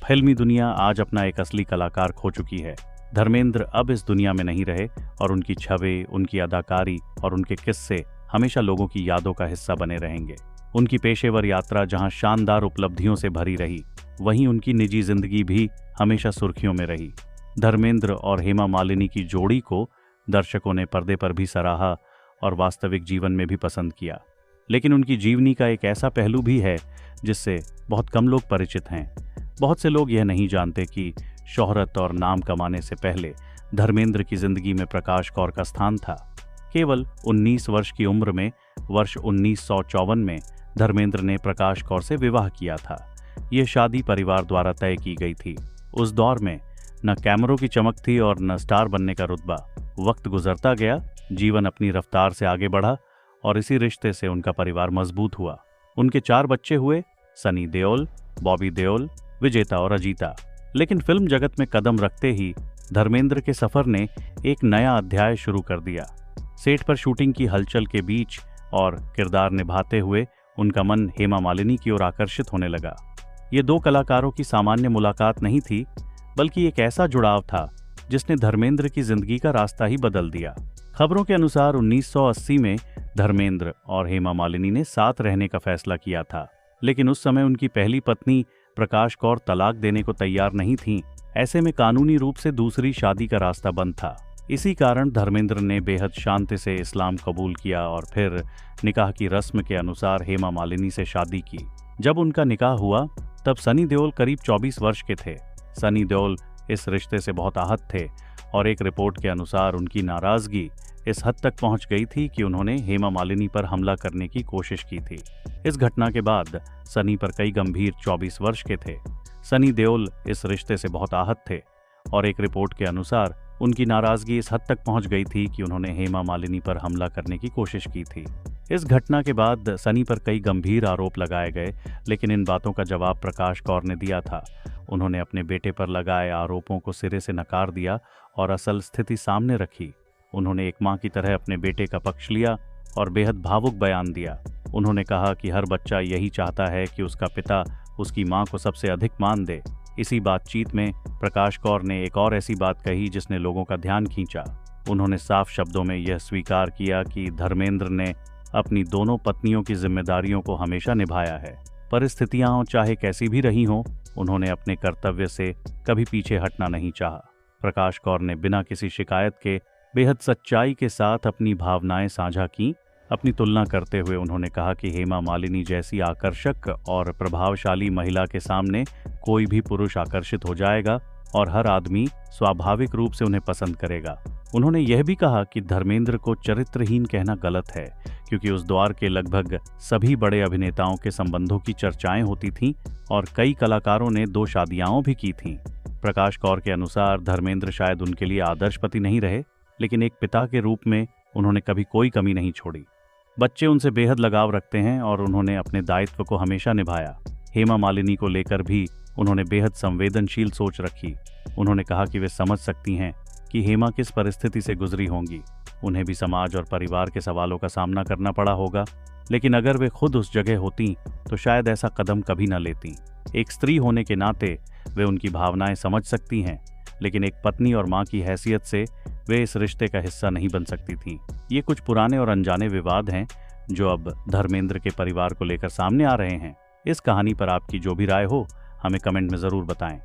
फिल्मी दुनिया आज अपना एक असली कलाकार खो चुकी है। धर्मेंद्र अब इस दुनिया में नहीं रहे और उनकी छवि, उनकी अदाकारी और उनके किस्से हमेशा लोगों की यादों का हिस्सा बने रहेंगे। उनकी पेशेवर यात्रा जहां शानदार उपलब्धियों से भरी रही, वहीं उनकी निजी जिंदगी भी हमेशा सुर्खियों में रही। धर्मेंद्र और हेमा मालिनी की जोड़ी को दर्शकों ने पर्दे पर भी सराहा और वास्तविक जीवन में भी पसंद किया। लेकिन उनकी जीवनी का एक ऐसा पहलू भी है जिससे बहुत कम लोग परिचित हैं। बहुत से लोग यह नहीं जानते कि शोहरत और नाम कमाने से पहले धर्मेंद्र की जिंदगी में प्रकाश कौर का स्थान था। केवल 19 वर्ष की उम्र में वर्ष 1954 में धर्मेंद्र ने प्रकाश कौर से विवाह किया था। यह शादी परिवार द्वारा तय की गई थी। उस दौर में न कैमरों की चमक थी और न स्टार बनने का रुतबा। वक्त गुजरता गया, जीवन अपनी रफ्तार से आगे बढ़ा और इसी रिश्ते से उनका परिवार मजबूत हुआ। उनके 4 बच्चे हुए, सनी देओल, बॉबी देओल, विजेता और अजीता। लेकिन फिल्म जगत में कदम रखते ही धर्मेंद्र के सफर ने एक नया अध्याय शुरू कर दिया। सेट पर शूटिंग की हलचल के बीच और किरदार निभाते हुए उनका मन हेमा मालिनी की ओर आकर्षित होने लगा। ये 2 कलाकारों की सामान्य मुलाकात नहीं थी, बल्कि एक ऐसा जुड़ाव था जिसने धर्मेंद्र की जिंदगी का रास्ता ही बदल दिया। खबरों के अनुसार 1980 में धर्मेंद्र और हेमा मालिनी ने साथ रहने का फैसला किया था, लेकिन उस समय उनकी पहली पत्नी प्रकाश कौर तलाक देने को तैयार नहीं थीं। ऐसे में कानूनी रूप से दूसरी शादी का रास्ता बंद था। इसी कारण धर्मेंद्र ने बेहद शांति से इस्लाम कबूल किया और फिर निकाह की रस्म के अनुसार हेमा मालिनी से शादी की। जब उनका निकाह हुआ तब सनी देओल करीब 24 वर्ष के थे। सनी देओल इस रिश्ते से बहुत आहत थे और एक रिपोर्ट के अनुसार उनकी नाराजगी इस हद तक पहुंच गई थी कि उन्होंने हेमा मालिनी पर हमला करने की कोशिश की थी। इस घटना के बाद सनी पर कई गंभीर 24 वर्ष के थे। सनी देओल इस रिश्ते से बहुत आहत थे और एक रिपोर्ट के अनुसार उनकी नाराजगी इस हद तक पहुंच गई थी कि उन्होंने हेमा मालिनी पर हमला करने की कोशिश की थी। इस घटना के बाद सनी पर कई गंभीर आरोप लगाए गए, लेकिन इन बातों का जवाब प्रकाश कौर ने दिया था। उन्होंने अपने बेटे पर लगाए आरोपों को सिरे से नकार दिया और असल स्थिति सामने रखी। उन्होंने एक मां की तरह अपने बेटे का पक्ष लिया और बेहद भावुक बयान दिया। उन्होंने कहा कि हर बच्चा यही चाहता है कि उसका पिता उसकी मां को सबसे अधिक मान दे। इसी बातचीत में प्रकाश कौर ने एक और ऐसी बात कही जिसने लोगों का ध्यान खींचा। उन्होंने साफ शब्दों में यह स्वीकार किया कि धर्मेंद्र ने अपनी दोनों पत्नियों की जिम्मेदारियों को हमेशा निभाया है। परिस्थितियां चाहे कैसी भी रही हों, उन्होंने अपने कर्तव्य से कभी पीछे हटना नहीं चाहा। प्रकाश कौर ने बिना किसी शिकायत के बेहद सच्चाई के साथ अपनी भावनाएं साझा की। अपनी तुलना करते हुए उन्होंने कहा कि हेमा मालिनी जैसी आकर्षक और प्रभावशाली महिला के सामने कोई भी पुरुष आकर्षित हो जाएगा और हर आदमी स्वाभाविक रूप से उन्हें पसंद करेगा। उन्होंने यह भी कहा कि धर्मेंद्र को चरित्रहीन कहना गलत है, क्योंकि उस दौर के लगभग सभी बड़े अभिनेताओं के संबंधों की चर्चाएं होती थीं और कई कलाकारों ने 2 शादियां भी की थीं। प्रकाश कौर के अनुसार धर्मेंद्र शायद उनके लिए आदर्श पति नहीं रहे, लेकिन एक पिता के रूप में उन्होंने कभी कोई कमी नहीं छोड़ी। बच्चे उनसे बेहद लगाव रखते हैं और उन्होंने अपने दायित्व को हमेशा निभाया। हेमा मालिनी को लेकर भी उन्होंने बेहद संवेदनशील सोच रखी। उन्होंने कहा कि वे समझ सकती हैं कि हेमा किस परिस्थिति से गुजरी होंगी। उन्हें भी समाज और परिवार के सवालों का सामना करना पड़ा होगा, लेकिन अगर वे खुद उस जगह होती तो शायद ऐसा कदम कभी न लेती। एक स्त्री होने के नाते वे उनकी भावनाएं समझ सकती हैं, लेकिन एक पत्नी और मां की हैसियत से वे इस रिश्ते का हिस्सा नहीं बन सकती थीं। ये कुछ पुराने और अनजाने विवाद हैं जो अब धर्मेंद्र के परिवार को लेकर सामने आ रहे हैं। इस कहानी पर आपकी जो भी राय हो, हमें कमेंट में ज़रूर बताएं।